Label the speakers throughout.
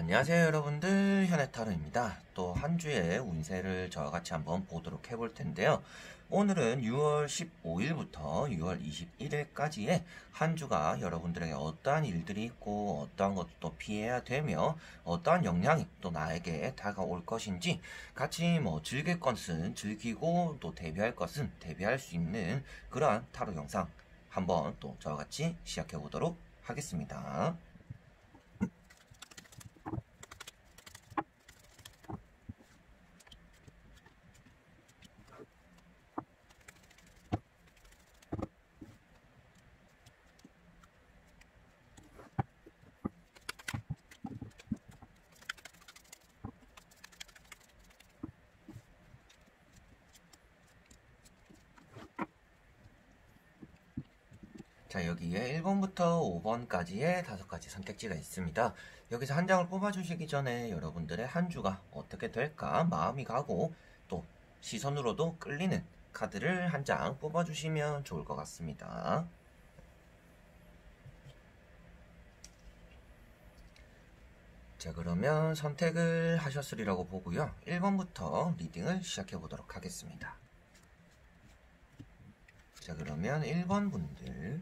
Speaker 1: 안녕하세요 여러분들, 현해타로입니다. 또 한 주의 운세를 저와 같이 한번 보도록 해볼 텐데요. 오늘은 6월 15일부터 6월 21일까지의 한 주가 여러분들에게 어떠한 일들이 있고 어떠한 것도 피해야 되며 어떠한 영향이 또 나에게 다가올 것인지 같이 즐길 것은 즐기고 또 대비할 것은 대비할 수 있는 그러한 타로 영상 한번 또 저와 같이 시작해 보도록 하겠습니다. 자, 여기에 1번부터 5번까지의 5가지 선택지가 있습니다. 여기서 한 장을 뽑아주시기 전에 여러분들의 한 주가 어떻게 될까 마음이 가고 또 시선으로도 끌리는 카드를 한 장 뽑아주시면 좋을 것 같습니다. 자, 그러면 선택을 하셨으리라고 보고요. 1번부터 리딩을 시작해 보도록 하겠습니다. 자, 그러면 1번 분들.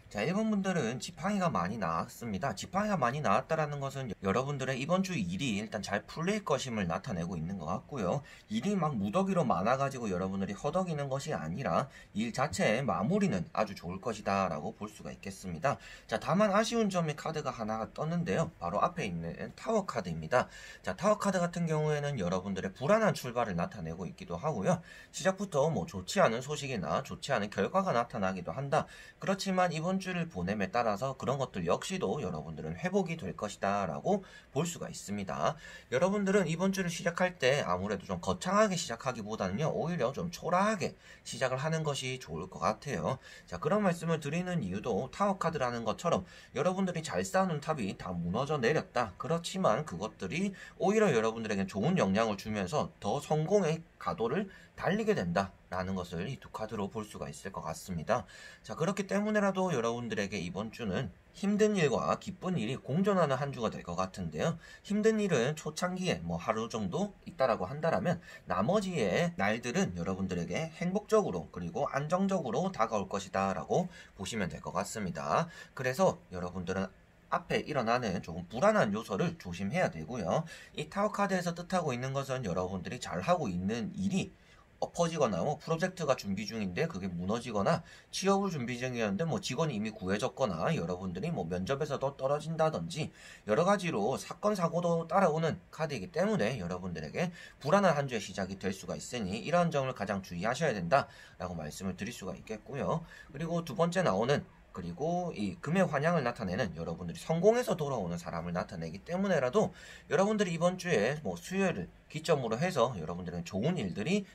Speaker 1: 자, 1번 분들은 지팡이가 많이 나왔습니다. 지팡이가 많이 나왔다라는 것은 여러분들의 이번 주 일이 일단 잘 풀릴 것임을 나타내고 있는 것 같고요. 일이 막 무더기로 많아가지고 여러분들이 허덕이는 것이 아니라 일 자체의 마무리는 아주 좋을 것이다 라고 볼 수가 있겠습니다. 자, 다만 아쉬운 점이 카드가 하나가 떴는데요. 바로 앞에 있는 타워 카드입니다. 자, 타워 카드 같은 경우에는 여러분들의 불안한 출발을 나타내고 있기도 하고요. 시작부터 좋지 않은 소식이나 좋지 않은 결과가 나타나기도 한다. 그렇지만 이번 주를 보냄에 따라서 그런 것들 역시도 여러분들은 회복이 될 것이다 라고 볼 수가 있습니다. 여러분들은 이번 주를 시작할 때 아무래도 좀 거창하게 시작하기보다는요, 오히려 좀 초라하게 시작을 하는 것이 좋을 것 같아요. 자, 그런 말씀을 드리는 이유도 타워 카드라는 것처럼 여러분들이 잘 쌓아놓은 탑이 다 무너져 내렸다. 그렇지만 그것들이 오히려 여러분들에게 좋은 영향을 주면서 더 성공의 가도를 달리게 된다 라는 것을 이 두 카드로 볼 수가 있을 것 같습니다. 자, 그렇기 때문에라도 여러분들에게 이번 주는 힘든 일과 기쁜 일이 공존하는 한 주가 될 것 같은데요. 힘든 일은 초창기에 하루 정도 있다라고 한다라면 나머지의 날들은 여러분들에게 행복적으로 그리고 안정적으로 다가올 것이다 라고 보시면 될 것 같습니다. 그래서 여러분들은 앞에 일어나는 조금 불안한 요소를 조심해야 되고요. 이 타워 카드에서 뜻하고 있는 것은 여러분들이 잘하고 있는 일이 엎어지거나 프로젝트가 준비 중인데 그게 무너지거나 취업을 준비 중이었는데 직원이 이미 구해졌거나 여러분들이 면접에서도 떨어진다든지 여러 가지로 사건 사고도 따라오는 카드이기 때문에 여러분들에게 불안한 한 주의 시작이 될 수가 있으니 이러한 점을 가장 주의하셔야 된다라고 말씀을 드릴 수가 있겠고요. 그리고 두 번째 나오는 그리고 이 금의 환향을 나타내는 여러분들이 성공해서 돌아오는 사람을 나타내기 때문에라도 여러분들이 이번 주에 수요일을 기점으로 해서 여러분들은 좋은 일들이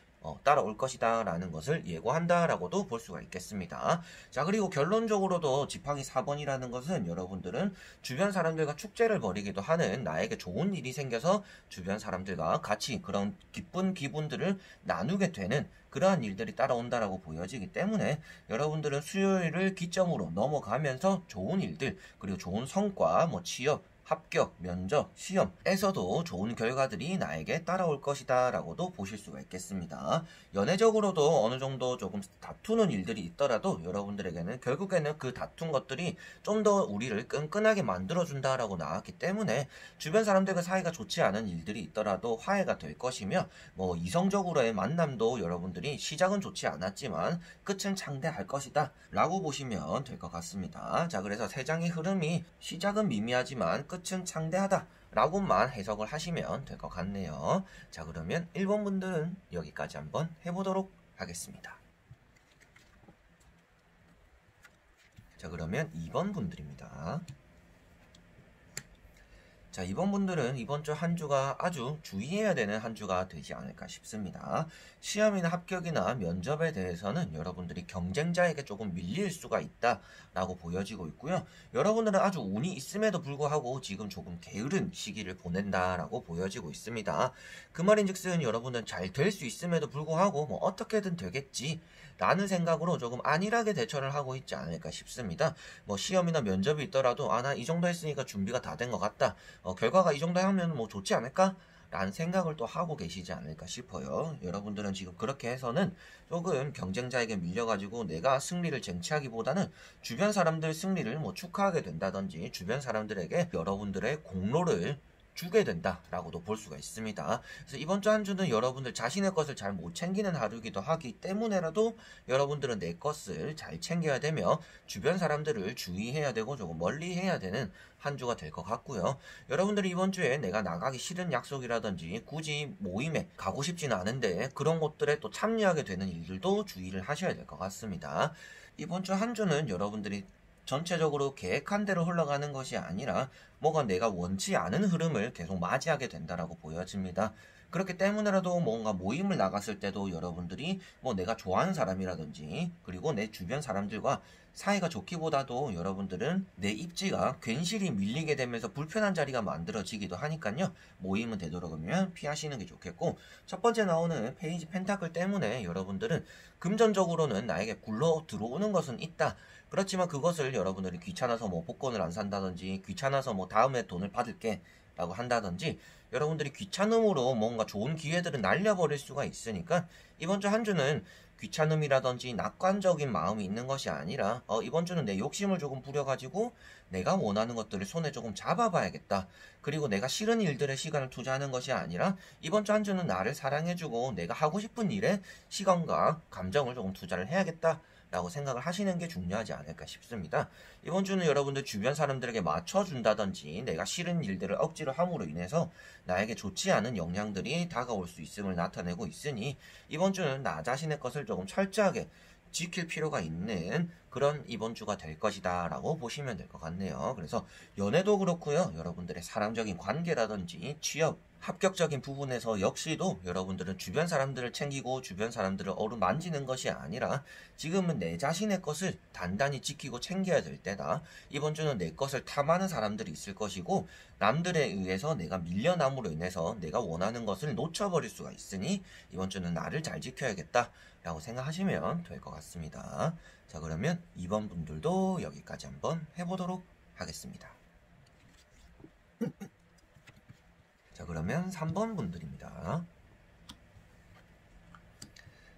Speaker 1: 따라올 것이다 라는 것을 예고한다 라고도 볼 수가 있겠습니다. 자, 그리고 결론적으로도 지팡이 4번이라는 것은 여러분들은 주변 사람들과 축제를 벌이기도 하는 나에게 좋은 일이 생겨서 주변 사람들과 같이 그런 기쁜 기분들을 나누게 되는 그러한 일들이 따라온다라고 보여지기 때문에 여러분들은 수요일을 기점으로 넘어가면서 좋은 일들 그리고 좋은 성과 취업 합격, 면접, 시험에서도 좋은 결과들이 나에게 따라올 것이다 라고도 보실 수가 있겠습니다. 연애적으로도 어느 정도 조금 다투는 일들이 있더라도 여러분들에게는 결국에는 그 다툰 것들이 좀 더 우리를 끈끈하게 만들어준다 라고 나왔기 때문에 주변 사람들과 사이가 좋지 않은 일들이 있더라도 화해가 될 것이며 이성적으로의 만남도 여러분들이 시작은 좋지 않았지만 끝은 창대할 것이다 라고 보시면 될 것 같습니다. 자, 그래서 세 장의 흐름이 시작은 미미하지만 끝은 창대하다 라고만 해석을 하시면 될 것 같네요. 자, 그러면 1번 분들은 여기까지 한번 해보도록 하겠습니다. 자, 그러면 2번 분들입니다. 자, 이번 분들은 이번 주 한 주가 아주 주의해야 되는 한 주가 되지 않을까 싶습니다. 시험이나 합격이나 면접에 대해서는 여러분들이 경쟁자에게 조금 밀릴 수가 있다라고 보여지고 있고요. 여러분들은 아주 운이 있음에도 불구하고 지금 조금 게으른 시기를 보낸다라고 보여지고 있습니다. 그 말인즉슨 여러분은 잘 될 수 있음에도 불구하고 뭐 어떻게든 되겠지 라는 생각으로 조금 안일하게 대처를 하고 있지 않을까 싶습니다. 뭐 시험이나 면접이 있더라도 나 이 정도 했으니까 준비가 다 된 것 같다. 결과가 이 정도 하면 뭐 좋지 않을까? 라는 생각을 또 하고 계시지 않을까 싶어요. 여러분들은 지금 그렇게 해서는 조금 경쟁자에게 밀려가지고 내가 승리를 쟁취하기보다는 주변 사람들 승리를 뭐 축하하게 된다든지 주변 사람들에게 여러분들의 공로를 주게 된다라고도 볼 수가 있습니다. 그래서 이번 주 한 주는 여러분들 자신의 것을 잘 못 챙기는 하루이기도 하기 때문에라도 여러분들은 내 것을 잘 챙겨야 되며 주변 사람들을 주의해야 되고 조금 멀리 해야 되는 한 주가 될 것 같고요. 여러분들이 이번 주에 내가 나가기 싫은 약속이라든지 굳이 모임에 가고 싶지는 않은데 그런 곳들에 또 참여하게 되는 일들도 주의를 하셔야 될 것 같습니다. 이번 주 한 주는 여러분들이 전체적으로 계획한 대로 흘러가는 것이 아니라 뭐가 내가 원치 않은 흐름을 계속 맞이하게 된다라고 보여집니다. 그렇기 때문에라도 뭔가 모임을 나갔을 때도 여러분들이 뭐 내가 좋아하는 사람이라든지 그리고 내 주변 사람들과 사이가 좋기보다도 여러분들은 내 입지가 괜시리 밀리게 되면서 불편한 자리가 만들어지기도 하니까요. 모임은 되도록이면 피하시는 게 좋겠고, 첫 번째 나오는 페이지 펜타클 때문에 여러분들은 금전적으로는 나에게 굴러 들어오는 것은 있다. 그렇지만 그것을 여러분들이 귀찮아서 뭐 복권을 안 산다든지 귀찮아서 뭐 다음에 돈을 받을게 라고 한다든지 여러분들이 귀찮음으로 뭔가 좋은 기회들을 날려버릴 수가 있으니까 이번 주 한 주는 귀찮음이라든지 낙관적인 마음이 있는 것이 아니라 이번 주는 내 욕심을 조금 부려가지고 내가 원하는 것들을 손에 조금 잡아봐야겠다. 그리고 내가 싫은 일들에 시간을 투자하는 것이 아니라 이번 주 한 주는 나를 사랑해주고 내가 하고 싶은 일에 시간과 감정을 조금 투자를 해야겠다. 라고 생각을 하시는 게 중요하지 않을까 싶습니다. 이번 주는 여러분들 주변 사람들에게 맞춰준다든지 내가 싫은 일들을 억지로 함으로 인해서 나에게 좋지 않은 영향들이 다가올 수 있음을 나타내고 있으니 이번 주는 나 자신의 것을 조금 철저하게 지킬 필요가 있는 그런 이번 주가 될 것이다 라고 보시면 될 것 같네요. 그래서 연애도 그렇고요. 여러분들의 사람적인 관계라든지 취업, 합격적인 부분에서 역시도 여러분들은 주변 사람들을 챙기고 주변 사람들을 어루만지는 것이 아니라 지금은 내 자신의 것을 단단히 지키고 챙겨야 될 때다. 이번 주는 내 것을 탐하는 사람들이 있을 것이고 남들에 의해서 내가 밀려남으로 인해서 내가 원하는 것을 놓쳐버릴 수가 있으니 이번 주는 나를 잘 지켜야겠다 라고 생각하시면 될 것 같습니다. 자, 그러면 이번 분들도 여기까지 한번 해보도록 하겠습니다. 자, 그러면 3번 분들입니다.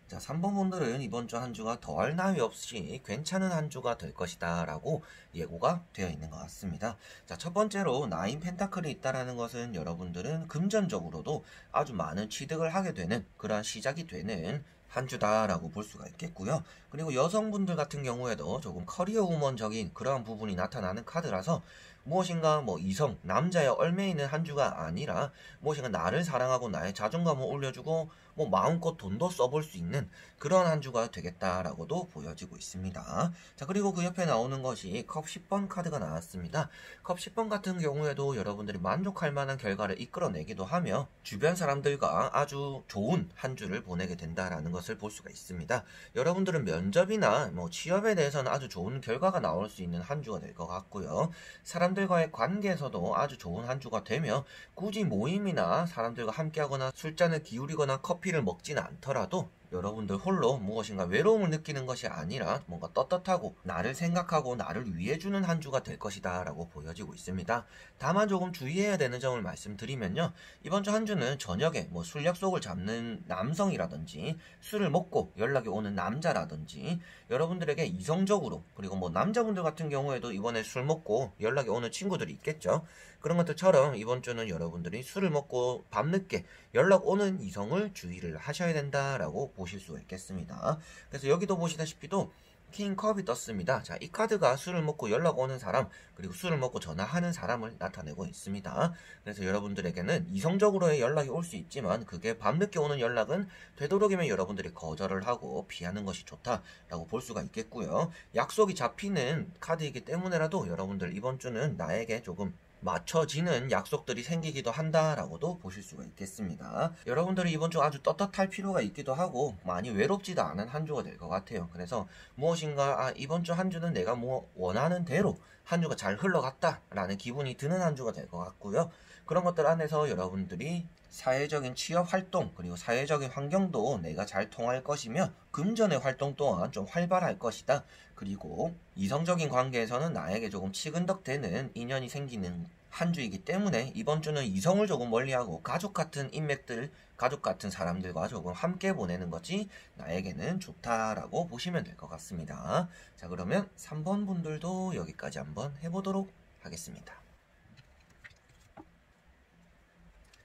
Speaker 1: 자, 3번 분들은 이번 주 한 주가 더할 나위 없이 괜찮은 한 주가 될 것이다 라고 예고가 되어 있는 것 같습니다. 자, 첫 번째로 나인 펜타클이 있다라는 것은 여러분들은 금전적으로도 아주 많은 취득을 하게 되는 그러한 시작이 되는 한 주다라고 볼 수가 있겠고요. 그리고 여성분들 같은 경우에도 조금 커리어 우먼적인 그러한 부분이 나타나는 카드라서 무엇인가 뭐 이성, 남자에 얽매이는 한 주가 아니라 무엇인가 나를 사랑하고 나의 자존감을 올려주고 뭐 마음껏 돈도 써볼 수 있는 그런 한 주가 되겠다라고도 보여지고 있습니다. 자, 그리고 그 옆에 나오는 것이 컵 10번 카드가 나왔습니다. 컵 10번 같은 경우에도 여러분들이 만족할 만한 결과를 이끌어내기도 하며 주변 사람들과 아주 좋은 한 주를 보내게 된다라는 것을 볼 수가 있습니다. 여러분들은 면접이나 뭐 취업에 대해서는 아주 좋은 결과가 나올 수 있는 한 주가 될 것 같고요. 사람들과의 관계에서도 아주 좋은 한 주가 되며 굳이 모임이나 사람들과 함께하거나 술잔을 기울이거나 커피를 먹지는 않더라도 여러분들 홀로 무엇인가 외로움을 느끼는 것이 아니라 뭔가 떳떳하고 나를 생각하고 나를 위해주는 한 주가 될 것이다 라고 보여지고 있습니다. 다만 조금 주의해야 되는 점을 말씀드리면요. 이번 주 한 주는 저녁에 뭐 술 약속을 잡는 남성이라든지 술을 먹고 연락이 오는 남자라든지 여러분들에게 이성적으로 그리고 뭐 남자분들 같은 경우에도 이번에 술 먹고 연락이 오는 친구들이 있겠죠. 그런 것들처럼 이번 주는 여러분들이 술을 먹고 밤늦게 연락 오는 이성을 주의를 하셔야 된다라고 보실 수가 있겠습니다. 그래서 여기도 보시다시피도 킹컵이 떴습니다. 자, 이 카드가 술을 먹고 연락 오는 사람 그리고 술을 먹고 전화하는 사람을 나타내고 있습니다. 그래서 여러분들에게는 이성적으로의 연락이 올 수 있지만 그게 밤늦게 오는 연락은 되도록이면 여러분들이 거절을 하고 피하는 것이 좋다라고 볼 수가 있겠고요. 약속이 잡히는 카드이기 때문에라도 여러분들 이번 주는 나에게 조금 맞춰지는 약속들이 생기기도 한다라고도 보실 수가 있겠습니다. 여러분들이 이번 주 아주 떳떳할 필요가 있기도 하고 많이 외롭지도 않은 한 주가 될 것 같아요. 그래서 무엇인가 이번 주 한 주는 내가 뭐 원하는 대로 한 주가 잘 흘러갔다라는 기분이 드는 한 주가 될 것 같고요. 그런 것들 안에서 여러분들이 사회적인 취업 활동 그리고 사회적인 환경도 내가 잘 통할 것이며 금전의 활동 또한 좀 활발할 것이다. 그리고 이성적인 관계에서는 나에게 조금 치근덕되는 인연이 생기는 한 주이기 때문에 이번 주는 이성을 조금 멀리하고 가족 같은 인맥들, 가족 같은 사람들과 조금 함께 보내는 것이 나에게는 좋다라고 보시면 될 것 같습니다. 자, 그러면 3번 분들도 여기까지 한번 해보도록 하겠습니다.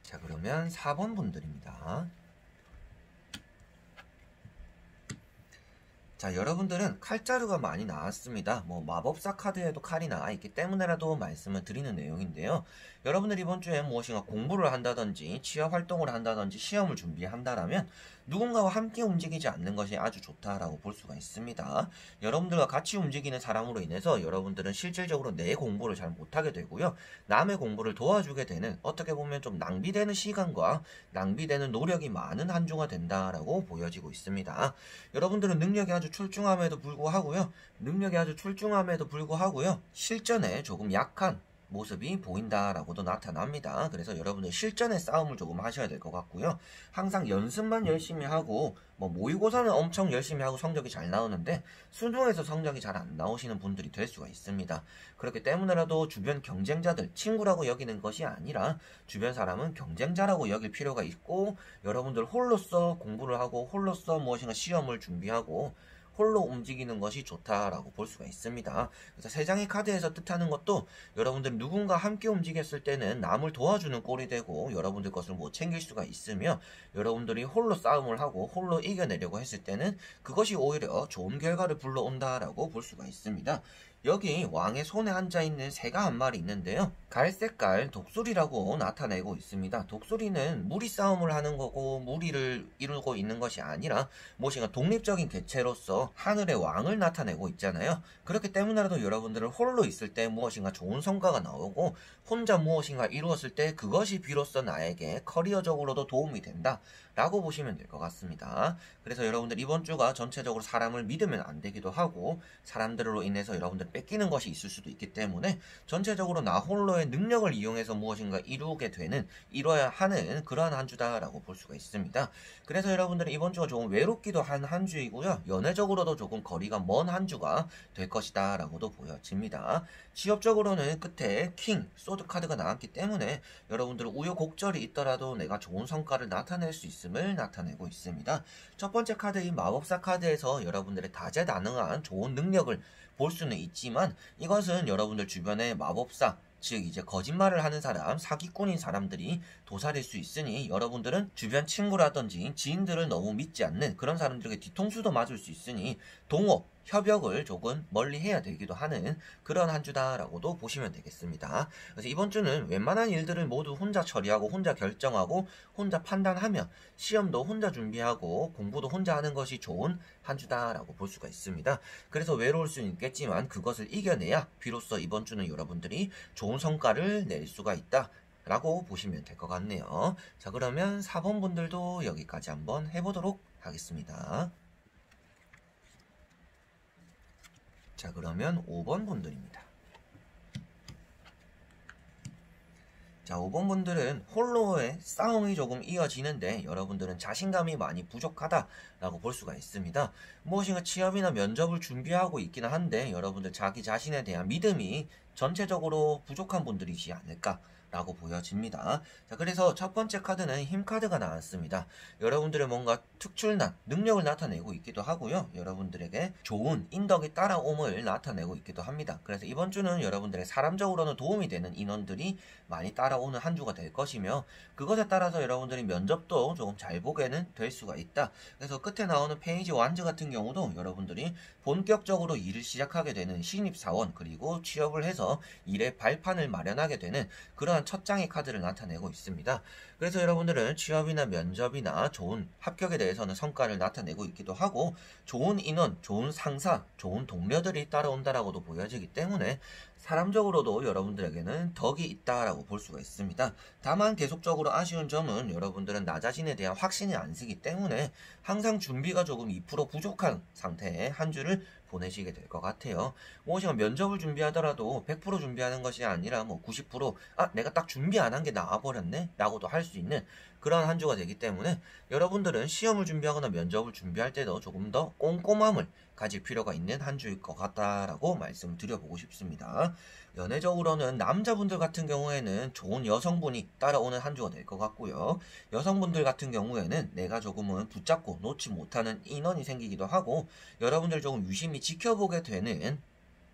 Speaker 1: 자, 그러면 4번 분들입니다. 자, 여러분들은 칼자루가 많이 나왔습니다. 뭐 마법사 카드에도 칼이 나와 있기 때문에라도 말씀을 드리는 내용인데요. 여러분들 이번 주에 무엇인가 공부를 한다든지 취업 활동을 한다든지 시험을 준비한다라면 누군가와 함께 움직이지 않는 것이 아주 좋다라고 볼 수가 있습니다. 여러분들과 같이 움직이는 사람으로 인해서 여러분들은 실질적으로 내 공부를 잘 못하게 되고요. 남의 공부를 도와주게 되는 어떻게 보면 좀 낭비되는 시간과 낭비되는 노력이 많은 한 주가 된다라고 보여지고 있습니다. 여러분들은 능력이 아주 출중함에도 불구하고요. 실전에 조금 약한 모습이 보인다라고도 나타납니다. 그래서 여러분들 실전의 싸움을 조금 하셔야 될 것 같고요. 항상 연습만 열심히 하고 뭐 모의고사는 엄청 열심히 하고 성적이 잘 나오는데 수능에서 성적이 잘 안 나오시는 분들이 될 수가 있습니다. 그렇기 때문에라도 주변 경쟁자들 친구라고 여기는 것이 아니라 주변 사람은 경쟁자라고 여길 필요가 있고 여러분들 홀로서 공부를 하고 홀로서 무엇인가 시험을 준비하고 홀로 움직이는 것이 좋다라고 볼 수가 있습니다. 그래서 세 장의 카드에서 뜻하는 것도 여러분들 누군가 함께 움직였을 때는 남을 도와주는 꼴이 되고 여러분들 것을 못 챙길 수가 있으며 여러분들이 홀로 싸움을 하고 홀로 이겨내려고 했을 때는 그것이 오히려 좋은 결과를 불러온다라고 볼 수가 있습니다. 여기 왕의 손에 앉아있는 새가 한 마리 있는데요. 갈색깔 독수리라고 나타내고 있습니다. 독수리는 무리 싸움을 하는 거고 무리를 이루고 있는 것이 아니라 무엇인가 독립적인 개체로서 하늘의 왕을 나타내고 있잖아요. 그렇기 때문에라도 여러분들은 홀로 있을 때 무엇인가 좋은 성과가 나오고 혼자 무엇인가 이루었을 때 그것이 비로소 나에게 커리어적으로도 도움이 된다 라고 보시면 될 것 같습니다. 그래서 여러분들 이번 주가 전체적으로 사람을 믿으면 안 되기도 하고 사람들로 인해서 여러분들 뺏기는 것이 있을 수도 있기 때문에 전체적으로 나 홀로의 능력을 이용해서 무엇인가 이뤄야 하는 그러한 한 주다라고 볼 수가 있습니다. 그래서 여러분들은 이번 주가 조금 외롭기도 한 주이고요. 연애적으로도 조금 거리가 먼 한 주가 될 것이다 라고도 보여집니다. 취업적으로는 끝에 킹, 소드 카드가 나왔기 때문에 여러분들은 우여곡절이 있더라도 내가 좋은 성과를 나타낼 수 있음을 나타내고 있습니다. 첫 번째 카드인 마법사 카드에서 여러분들의 다재다능한 좋은 능력을 볼 수는 있지만 이것은 여러분들 주변에 마법사 즉 이제 거짓말을 하는 사람, 사기꾼인 사람들이 도사릴 수 있으니 여러분들은 주변 친구라든지 지인들을 너무 믿지 않는 그런 사람들에게 뒤통수도 맞을 수 있으니 동업, 협역을 조금 멀리 해야 되기도 하는 그런 한 주다라고도 보시면 되겠습니다. 그래서 이번 주는 웬만한 일들을 모두 혼자 처리하고 혼자 결정하고 혼자 판단하며 시험도 혼자 준비하고 공부도 혼자 하는 것이 좋은 한 주다라고 볼 수가 있습니다. 그래서 외로울 수는 있겠지만 그것을 이겨내야 비로소 이번 주는 여러분들이 좋은 성과를 낼 수가 있다 라고 보시면 될 것 같네요. 자, 그러면 4번 분들도 여기까지 한번 해보도록 하겠습니다. 자, 그러면 5번 분들입니다. 자, 5번 분들은 홀로의 싸움이 조금 이어지는데 여러분들은 자신감이 많이 부족하다라고 볼 수가 있습니다. 무엇인가 취업이나 면접을 준비하고 있기는 한데 여러분들 자기 자신에 대한 믿음이 전체적으로 부족한 분들이지 않을까 라고 보여집니다. 자, 그래서 첫 번째 카드는 힘 카드가 나왔습니다. 여러분들의 뭔가 특출난 능력을 나타내고 있기도 하고요. 여러분들에게 좋은 인덕이 따라옴을 나타내고 있기도 합니다. 그래서 이번 주는 여러분들의 사람적으로는 도움이 되는 인원들이 많이 따라오는 한 주가 될 것이며 그것에 따라서 여러분들이 면접도 조금 잘 보게는 될 수가 있다. 그래서 끝에 나오는 페이지 완즈 같은 경우도 여러분들이 본격적으로 일을 시작하게 되는 신입사원 그리고 취업을 해서 일의 발판을 마련하게 되는 그러한 첫 장의 카드를 나타내고 있습니다. 그래서 여러분들은 취업이나 면접이나 좋은 합격에 대해서는 성과를 나타내고 있기도 하고 좋은 인원, 좋은 상사, 좋은 동료들이 따라온다라고도 보여지기 때문에 사람적으로도 여러분들에게는 덕이 있다라고 볼 수가 있습니다. 다만 계속적으로 아쉬운 점은 여러분들은 나 자신에 대한 확신이 안 서기 때문에 항상 준비가 조금 2% 부족한 상태의 한 주를 보내시게 될 것 같아요. 무엇이가 면접을 준비하더라도 100% 준비하는 것이 아니라 뭐 90% 내가 딱 준비 안 한 게 나와버렸네 라고도 할 수 있는 그런 한 주가 되기 때문에 여러분들은 시험을 준비하거나 면접을 준비할 때도 조금 더 꼼꼼함을 가질 필요가 있는 한 주일 것 같다라고 말씀을 드려보고 싶습니다. 연애적으로는 남자분들 같은 경우에는 좋은 여성분이 따라오는 한 주가 될 것 같고요. 여성분들 같은 경우에는 내가 조금은 붙잡고 놓지 못하는 인연이 생기기도 하고 여러분들 조금 유심히 지켜보게 되는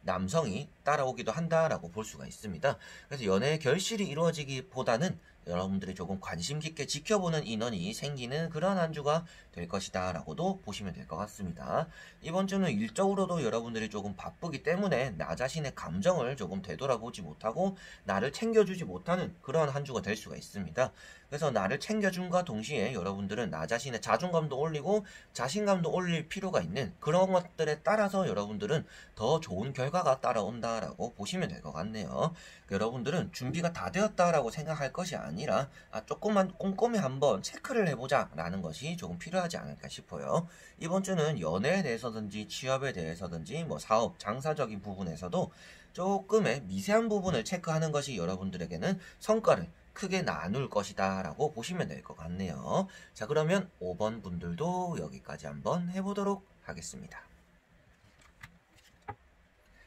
Speaker 1: 남성이 따라오기도 한다라고 볼 수가 있습니다. 그래서 연애의 결실이 이루어지기보다는 여러분들이 조금 관심 깊게 지켜보는 인원이 생기는 그런 한 주가 될 것이다 라고도 보시면 될 것 같습니다. 이번 주는 일적으로도 여러분들이 조금 바쁘기 때문에 나 자신의 감정을 조금 되돌아보지 못하고 나를 챙겨주지 못하는 그런 한 주가 될 수가 있습니다. 그래서 나를 챙겨준과 동시에 여러분들은 나 자신의 자존감도 올리고 자신감도 올릴 필요가 있는 그런 것들에 따라서 여러분들은 더 좋은 결과가 따라온다라고 보시면 될 것 같네요. 여러분들은 준비가 다 되었다라고 생각할 것이 아니라 조금만 꼼꼼히 한번 체크를 해보자 라는 것이 조금 필요하지 않을까 싶어요. 이번 주는 연애에 대해서든지 취업에 대해서든지 뭐 사업, 장사적인 부분에서도 조금의 미세한 부분을 체크하는 것이 여러분들에게는 성과를 크게 나눌 것이다 라고 보시면 될 것 같네요. 자, 그러면 5번 분들도 여기까지 한번 해보도록 하겠습니다.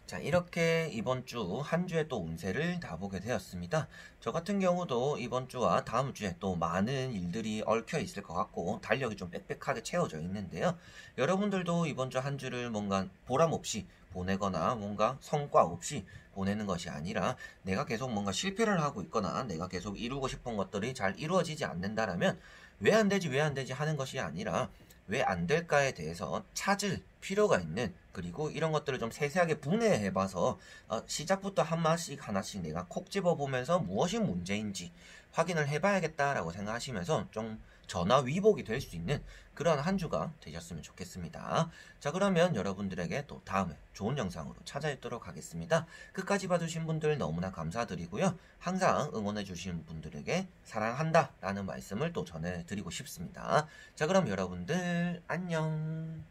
Speaker 1: 자, 이렇게 이번 주 한 주의 또 운세를 다 보게 되었습니다. 저 같은 경우도 이번 주와 다음 주에 또 많은 일들이 얽혀 있을 것 같고 달력이 좀 빽빽하게 채워져 있는데요. 여러분들도 이번 주 한 주를 뭔가 보람 없이 보내거나 뭔가 성과 없이 보내는 것이 아니라 내가 계속 뭔가 실패를 하고 있거나 내가 계속 이루고 싶은 것들이 잘 이루어지지 않는다라면 왜 안 되지 왜 안 되지 하는 것이 아니라 왜 안 될까에 대해서 찾을 필요가 있는 그리고 이런 것들을 좀 세세하게 분해해봐서 시작부터 하나씩 내가 콕 집어보면서 무엇이 문제인지 확인을 해봐야겠다라고 생각하시면서 좀 전화 위복이 될 수 있는 그런 한 주가 되셨으면 좋겠습니다. 자, 그러면 여러분들에게 또 다음에 좋은 영상으로 찾아뵙도록 하겠습니다. 끝까지 봐주신 분들 너무나 감사드리고요. 항상 응원해주신 분들에게 사랑한다 라는 말씀을 또 전해드리고 싶습니다. 자, 그럼 여러분들 안녕.